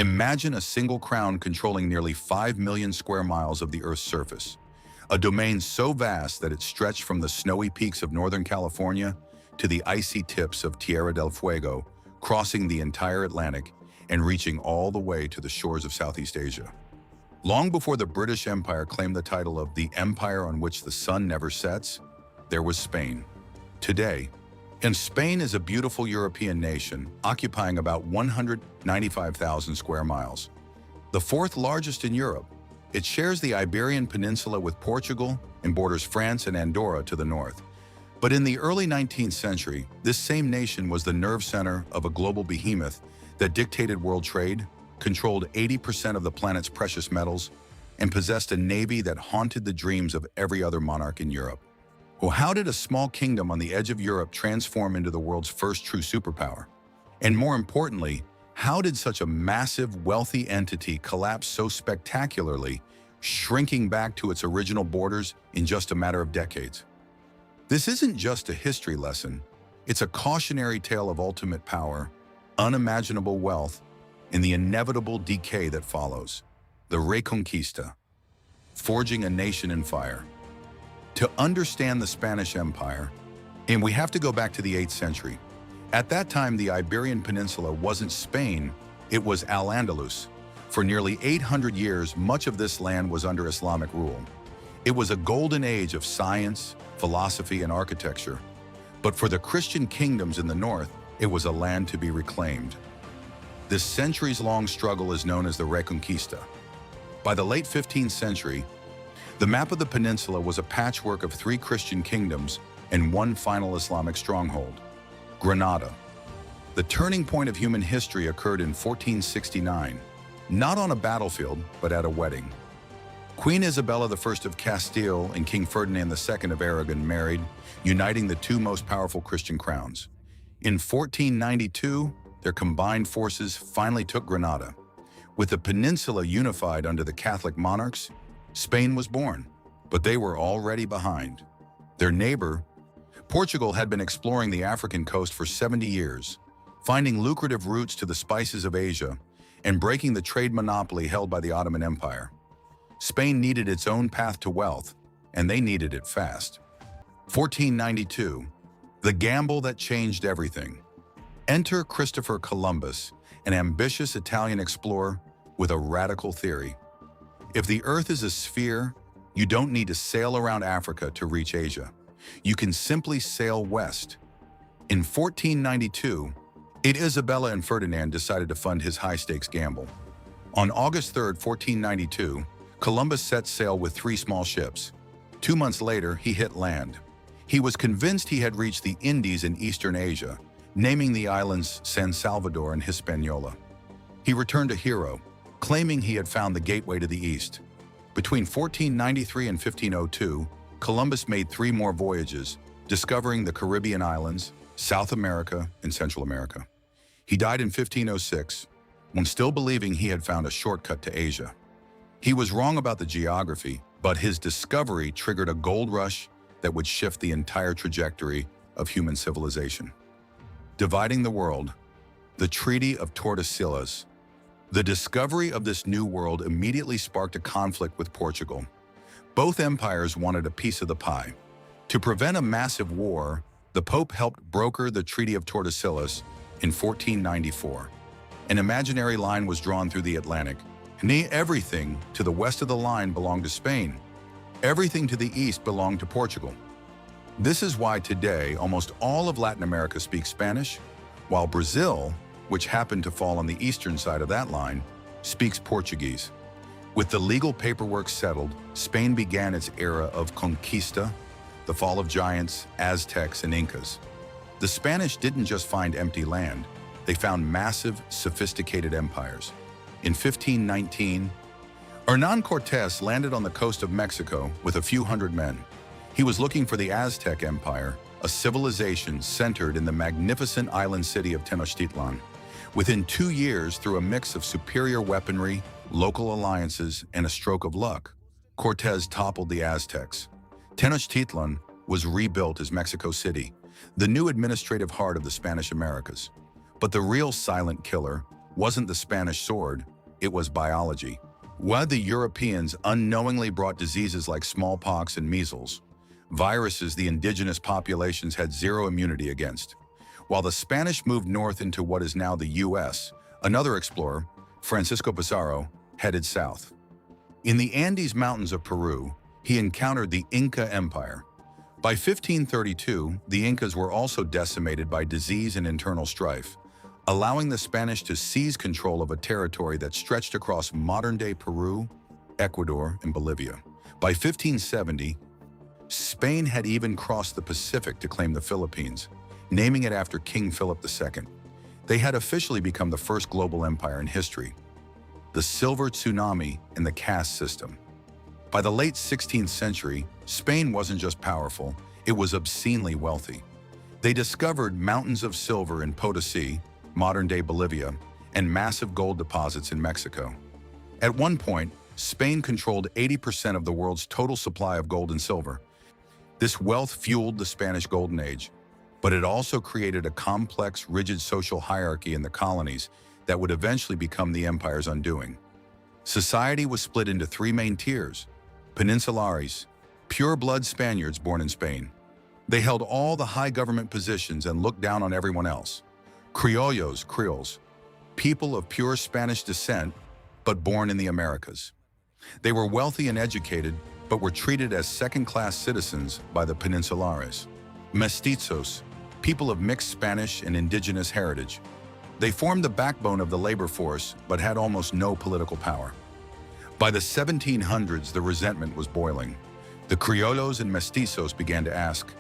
Imagine a single crown controlling nearly 5 million square miles of the Earth's surface, a domain so vast that it stretched from the snowy peaks of Northern California to the icy tips of Tierra del Fuego, crossing the entire Atlantic and reaching all the way to the shores of Southeast Asia. Long before the British Empire claimed the title of the Empire on which the sun never sets, there was Spain. Today, and Spain is a beautiful European nation, occupying about 195,000 square miles. The fourth largest in Europe, it shares the Iberian Peninsula with Portugal and borders France and Andorra to the north. But in the early 19th century, this same nation was the nerve center of a global behemoth that dictated world trade, controlled 80% of the planet's precious metals, and possessed a navy that haunted the dreams of every other monarch in Europe. Well, how did a small kingdom on the edge of Europe transform into the world's first true superpower? And more importantly, how did such a massive, wealthy entity collapse so spectacularly, shrinking back to its original borders in just a matter of decades? This isn't just a history lesson. It's a cautionary tale of ultimate power, unimaginable wealth, and the inevitable decay that follows. The Reconquista, forging a nation in fire. To understand the Spanish Empire, and we have to go back to the 8th century. At that time, the Iberian Peninsula wasn't Spain, it was Al-Andalus. For nearly 800 years, much of this land was under Islamic rule. It was a golden age of science, philosophy, and architecture. But for the Christian kingdoms in the north, it was a land to be reclaimed. This centuries-long struggle is known as the Reconquista. By the late 15th century, the map of the peninsula was a patchwork of 3 Christian kingdoms and one final Islamic stronghold, Granada. The turning point of human history occurred in 1469, not on a battlefield, but at a wedding. Queen Isabella I of Castile and King Ferdinand II of Aragon married, uniting the 2 most powerful Christian crowns. In 1492, their combined forces finally took Granada. With the peninsula unified under the Catholic monarchs, Spain was born, but they were already behind. Their neighbor, Portugal, had been exploring the African coast for 70 years, finding lucrative routes to the spices of Asia and breaking the trade monopoly held by the Ottoman Empire. Spain needed its own path to wealth, and they needed it fast. 1492, the gamble that changed everything. Enter Christopher Columbus, an ambitious Italian explorer with a radical theory. If the Earth is a sphere, you don't need to sail around Africa to reach Asia. You can simply sail west. In 1492, Isabella and Ferdinand decided to fund his high-stakes gamble. On August 3, 1492, Columbus set sail with 3 small ships. 2 months later, he hit land. He was convinced he had reached the Indies in Eastern Asia, naming the islands San Salvador and Hispaniola. He returned a hero, claiming he had found the gateway to the East. Between 1493 and 1502, Columbus made 3 more voyages, discovering the Caribbean islands, South America, and Central America. He died in 1506, when still believing he had found a shortcut to Asia. He was wrong about the geography, but his discovery triggered a gold rush that would shift the entire trajectory of human civilization. Dividing the world, the Treaty of Tordesillas. The discovery of this new world immediately sparked a conflict with Portugal. Both empires wanted a piece of the pie. To prevent a massive war, the Pope helped broker the Treaty of Tordesillas in 1494. An imaginary line was drawn through the Atlantic. Everything to the west of the line belonged to Spain. Everything to the east belonged to Portugal. This is why today almost all of Latin America speaks Spanish, while Brazil, which happened to fall on the eastern side of that line, speaks Portuguese. With the legal paperwork settled, Spain began its era of conquista, the fall of giants, Aztecs, and Incas. The Spanish didn't just find empty land, they found massive, sophisticated empires. In 1519, Hernán Cortés landed on the coast of Mexico with a few hundred men. He was looking for the Aztec Empire, a civilization centered in the magnificent island city of Tenochtitlan. Within 2 years, through a mix of superior weaponry, local alliances, and a stroke of luck, Cortés toppled the Aztecs. Tenochtitlan was rebuilt as Mexico City, the new administrative heart of the Spanish Americas. But the real silent killer wasn't the Spanish sword, it was biology. While the Europeans unknowingly brought diseases like smallpox and measles, viruses the indigenous populations had zero immunity against. While the Spanish moved north into what is now the US, another explorer, Francisco Pizarro, headed south. In the Andes Mountains of Peru, he encountered the Inca Empire. By 1532, the Incas were also decimated by disease and internal strife, allowing the Spanish to seize control of a territory that stretched across modern-day Peru, Ecuador, and Bolivia. By 1570, Spain had even crossed the Pacific to claim the Philippines, naming it after King Philip II. They had officially become the first global empire in history. The silver tsunami and the caste system. By the late 16th century, Spain wasn't just powerful, it was obscenely wealthy. They discovered mountains of silver in Potosi, modern-day Bolivia, and massive gold deposits in Mexico. At one point, Spain controlled 80% of the world's total supply of gold and silver. This wealth fueled the Spanish Golden Age, but it also created a complex, rigid social hierarchy in the colonies that would eventually become the empire's undoing. Society was split into three main tiers: Peninsulares, pure-blood Spaniards born in Spain. They held all the high government positions and looked down on everyone else. Criollos, Creoles, people of pure Spanish descent, but born in the Americas. They were wealthy and educated, but were treated as second-class citizens by the Peninsulares. Mestizos, people of mixed Spanish and indigenous heritage. They formed the backbone of the labor force, but had almost no political power. By the 1700s, the resentment was boiling. The Criollos and Mestizos began to ask,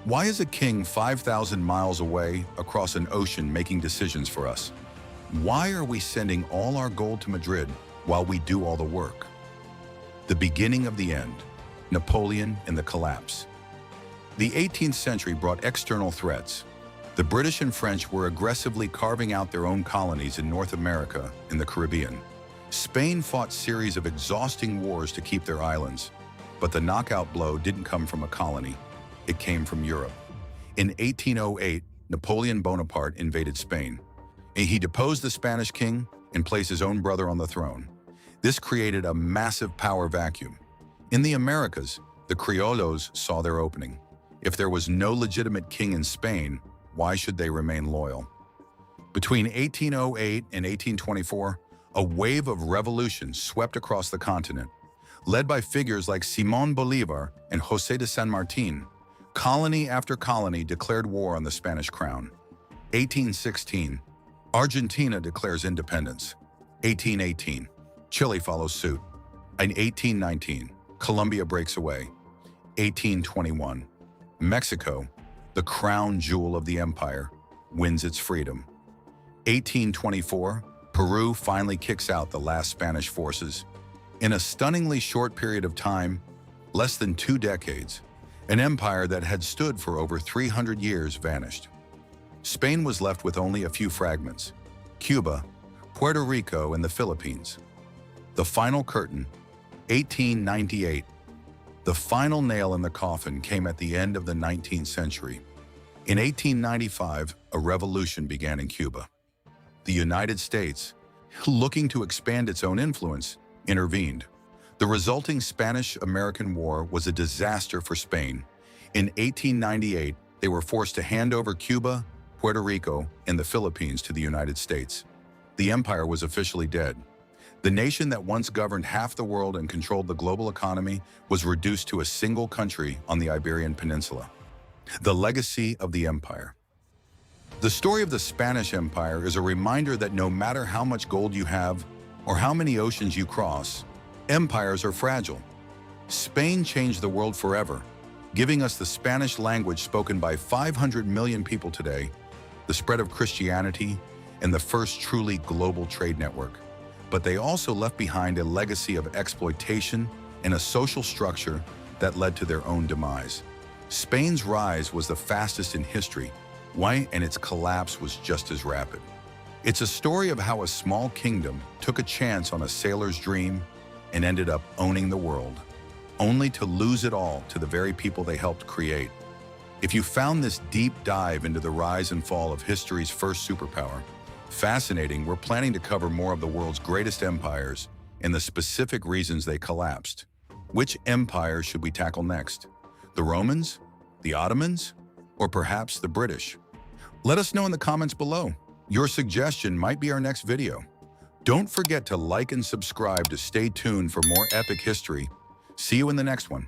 why is a king 5,000 miles away across an ocean making decisions for us? Why are we sending all our gold to Madrid while we do all the work? The beginning of the end, Napoleon and the collapse. The 18th century brought external threats. The British and French were aggressively carving out their own colonies in North America and the Caribbean. Spain fought a series of exhausting wars to keep their islands, but the knockout blow didn't come from a colony. It came from Europe. In 1808, Napoleon Bonaparte invaded Spain. He deposed the Spanish king and placed his own brother on the throne. This created a massive power vacuum. In the Americas, the Criollos saw their opening. If there was no legitimate king in Spain, why should they remain loyal? Between 1808 and 1824, a wave of revolution swept across the continent. Led by figures like Simón Bolívar and José de San Martín, colony after colony declared war on the Spanish crown. 1816, Argentina declares independence. 1818, Chile follows suit. In 1819, Colombia breaks away. 1821, Mexico, the crown jewel of the empire, wins its freedom. 1824, Peru finally kicks out the last Spanish forces. In a stunningly short period of time, less than 2 decades, an empire that had stood for over 300 years vanished. Spain was left with only a few fragments: Cuba, Puerto Rico, and the Philippines. The final curtain, 1898. The final nail in the coffin came at the end of the 19th century. In 1895, a revolution began in Cuba. The United States, looking to expand its own influence, intervened. The resulting Spanish-American War was a disaster for Spain. In 1898, they were forced to hand over Cuba, Puerto Rico, and the Philippines to the United States. The empire was officially dead. The nation that once governed half the world and controlled the global economy was reduced to a single country on the Iberian Peninsula. The legacy of the empire. The story of the Spanish Empire is a reminder that no matter how much gold you have or how many oceans you cross, empires are fragile. Spain changed the world forever, giving us the Spanish language spoken by 500 million people today, the spread of Christianity, and the first truly global trade network. But they also left behind a legacy of exploitation and a social structure that led to their own demise. Spain's rise was the fastest in history, and its collapse was just as rapid. It's a story of how a small kingdom took a chance on a sailor's dream and ended up owning the world, only to lose it all to the very people they helped create. If you found this deep dive into the rise and fall of history's first superpower Fascinating, we're planning to cover more of the world's greatest empires and the specific reasons they collapsed. Which empire should we tackle next? The Romans? The Ottomans? Or perhaps the British? Let us know in the comments below. Your suggestion might be our next video. Don't forget to like and subscribe to stay tuned for more epic history. See you in the next one.